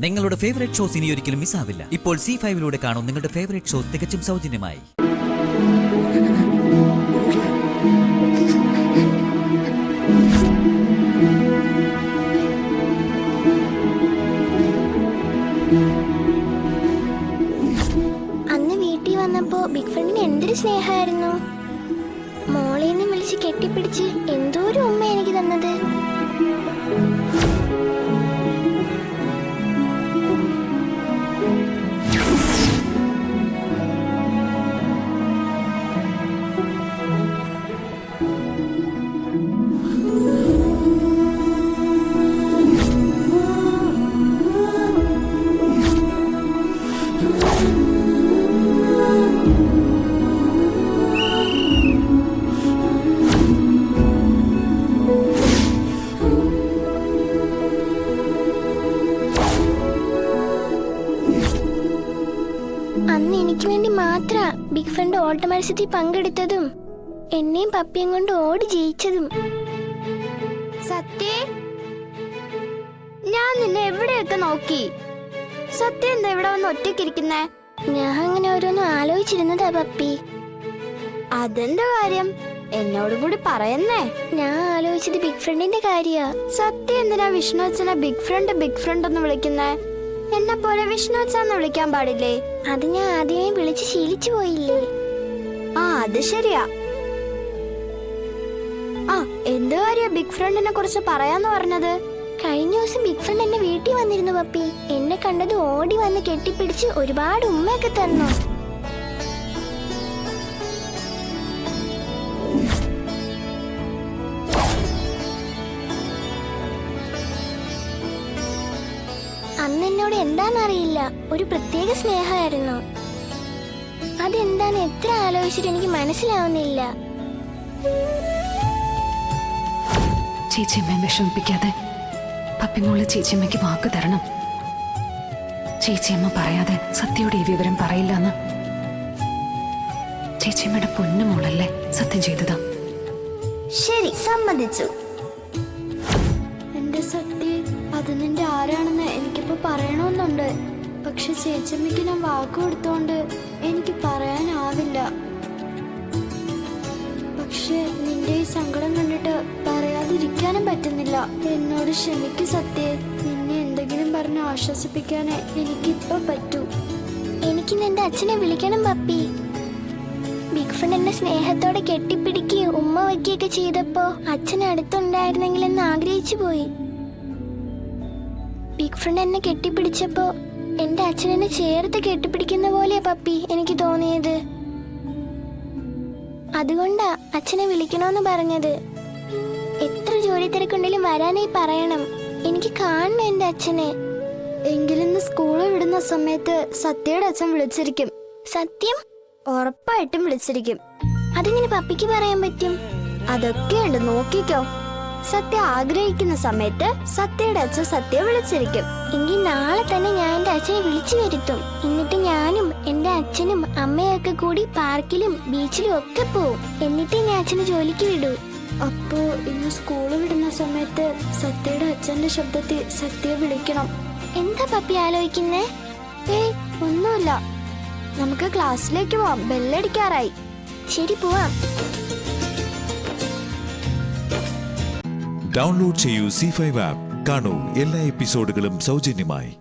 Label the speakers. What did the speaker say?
Speaker 1: നിങ്ങളുടെ favourite shows ഇനി ഒരിക്കലും മിസ്സാവില്ല. ഇപ്പോൾ C5 കാണും നിങ്ങളുടെ ഫേവറേറ്റ് ഷോസ് തികച്ചും സൗജന്യമായി.
Speaker 2: അന്ന് വീട്ടിൽ വന്നപ്പോ ബിഗ് ഫ്രണ്ടിന് എന്തൊരു സ്നേഹമായിരുന്നു. മോളേന്ന് വിളിച്ച് കെട്ടിപ്പിടിച്ച് എന്തോരം ഉമ്മ എനിക്ക് തന്നത്. അന്ന് എനിക്ക് വേണ്ടി മാത്ര ബിഗ് ഫ്രണ്ട് ഓട്ട മത്സരത്തിൽ പങ്കെടുത്തതും എന്നെയും പപ്പിയും കൊണ്ട് ഓടി ജയിച്ചതും.
Speaker 3: സത്യേ, ഞാൻ നിന്നെ എവിടെയൊക്കെ നോക്കി. സത്യം എന്താ ഇവിടെ വന്ന് ഒറ്റയ്ക്കിരിക്കുന്നേ?
Speaker 2: ഞാൻ അങ്ങനെ ഓരോന്നും ആലോചിച്ചിരുന്നതാ പപ്പി.
Speaker 3: അതെന്താ കാര്യം? എന്നോട് കൂടി പറയുന്നേ.
Speaker 2: ഞാൻ ആലോചിച്ചത് ബിഗ് ഫ്രണ്ടിന്റെ കാര്യാ.
Speaker 3: സത്യം എന്തിനാ വിഷ്ണു അച്ഛനെ ബിഗ് ഫ്രണ്ട് എന്ന് വിളിക്കുന്നേ? എന്നെ പോലെ വിഷ്ണു അച്ഛന്ന് വിളിക്കാൻ പാടില്ലേ?
Speaker 2: അത് ഞാൻ ആദ്യമേ വിളിച്ച് ശീലിച്ചു പോയില്ലേ.
Speaker 3: ആ, അത് ശരിയാ. ആ, എന്ത് കാര്യ ബിഗ് ഫ്രണ്ടിനെ കുറിച്ച് പറയാന്ന് പറഞ്ഞത്?
Speaker 2: കഴിഞ്ഞ ദിവസം ബിഗ് ഫ്രണ്ട് എന്നെ വീട്ടിൽ വന്നിരുന്നു പപ്പി. എന്നെ കണ്ടത് ഓടി വന്ന് കെട്ടിപ്പിടിച്ച് ഒരുപാട് ഉമ്മയൊക്കെ തന്നു. അന്ന് എന്നോട് എന്താന്നറിയില്ല, ഒരു പ്രത്യേക സ്നേഹമായിരുന്നു. അതെന്താന്ന് എത്ര ആലോചിച്ചിട്ട് എനിക്ക് മനസ്സിലാവുന്നില്ല.
Speaker 4: ചേച്ചിയമ്മയെ വിഷമിപ്പിക്കാതെ പപ്പിമോള് ചേച്ചിയമ്മയ്ക്ക് വാക്ക് തരണം. ചേച്ചിയമ്മ പറയാതെ സത്യയുടെ ഈ വിവരം പറയില്ലെന്ന്. ചേച്ചിയമ്മയുടെ പൊന്നുമോളല്ലേ സത്യം ചെയ്തതാ.
Speaker 3: ശരി, സമ്മതിച്ചു. എന്റെ സത്യ, അത് നിന്റെ ആരാണെന്ന് എനിക്കിപ്പോ പറയണമെന്നുണ്ട്. പക്ഷെ ചേച്ചമ്മയ്ക്ക് ഞാൻ വാക്ക് കൊടുത്തോണ്ട് എനിക്ക് പറയാനാവില്ല. പക്ഷെ നിന്റെ ഈ സങ്കടം കണ്ടിട്ട് പറയാതിരിക്കാനും പറ്റുന്നില്ല. എന്നോട് ക്ഷമിക്കു സത്യേ. നിന്നെ എന്തെങ്കിലും പറഞ്ഞ് ആശ്വസിപ്പിക്കാനേ എനിക്കിപ്പോ പറ്റൂ.
Speaker 2: എനിക്കിന്ന് എന്റെ അച്ഛനെ വിളിക്കണം പപ്പി. ബിഗ് ഫ്രണ്ട് എന്നെ സ്നേഹത്തോടെ കെട്ടിപ്പിടിക്കുകയും ഉമ്മ വയ്ക്കുകയൊക്കെ ചെയ്തപ്പോ അച്ഛൻ അടുത്തുണ്ടായിരുന്നെങ്കിലെന്ന് ആഗ്രഹിച്ചു പോയി. ബിഗ് ഫ്രണ്ട് എന്നെ കെട്ടിപ്പിടിച്ചപ്പോ എന്റെ അച്ഛനെന്നെ ചേർത്ത് കെട്ടിപ്പിടിക്കുന്ന പോലെയാ പപ്പി എനിക്ക് തോന്നിയത്. അതുകൊണ്ടാ അച്ഛനെ വിളിക്കണോന്ന് പറഞ്ഞത്. എത്ര ജോലി തിരക്കുണ്ടെങ്കിലും വരാനായി പറയണം. എനിക്ക് കാണണം എന്റെ അച്ഛനെ.
Speaker 3: എങ്കിലിന്ന് സ്കൂളിൽ വിടുന്ന സമയത്ത് സത്യയുടെ അച്ഛൻ വിളിച്ചിരിക്കും.
Speaker 2: സത്യം?
Speaker 3: ഉറപ്പായിട്ടും വിളിച്ചിരിക്കും.
Speaker 2: അതിങ്ങനെ പപ്പിക്ക് പറയാൻ പറ്റും?
Speaker 3: അതൊക്കെയുണ്ട്, നോക്കിക്കോ. സത്യ ആഗ്രഹിക്കുന്ന സമയത്ത് സത്യയുടെ അച്ഛൻ സത്യ വിളിച്ചിരിക്കും.
Speaker 2: എങ്കിൽ നാളെ തന്നെ ഞാൻ എന്റെ അച്ഛനെ വിളിച്ചു വരുത്തും. എന്നിട്ട് ഞാനും എന്റെ അച്ഛനും അമ്മയൊക്കെ കൂടി പാർക്കിലും ബീച്ചിലും ഒക്കെ പോവും. എന്നിട്ട് ഞാൻ അച്ഛനെ ജോലിക്ക് വിടൂ.
Speaker 3: അപ്പോ ഇന്ന് സ്കൂളിൽ വിടുന്ന സമയത്ത് സത്യയുടെ അച്ഛന്റെ ശബ്ദത്തിൽ സത്യ വിളിക്കണം.
Speaker 2: എന്താ പപ്പി ആലോചിക്കുന്നേ?
Speaker 3: ഏയ്, ഒന്നുമില്ല. നമുക്ക് ക്ലാസ്സിലേക്ക് പോവാം, ബെല്ലടിക്കാറായി.
Speaker 2: ശരി, പോവാം.
Speaker 5: ഡൗൺലോഡ് ചെയ്യൂ C5 ആപ്പ്. കാണൂ എല്ലാ എപ്പിസോഡുകളും സൗജന്യമായി.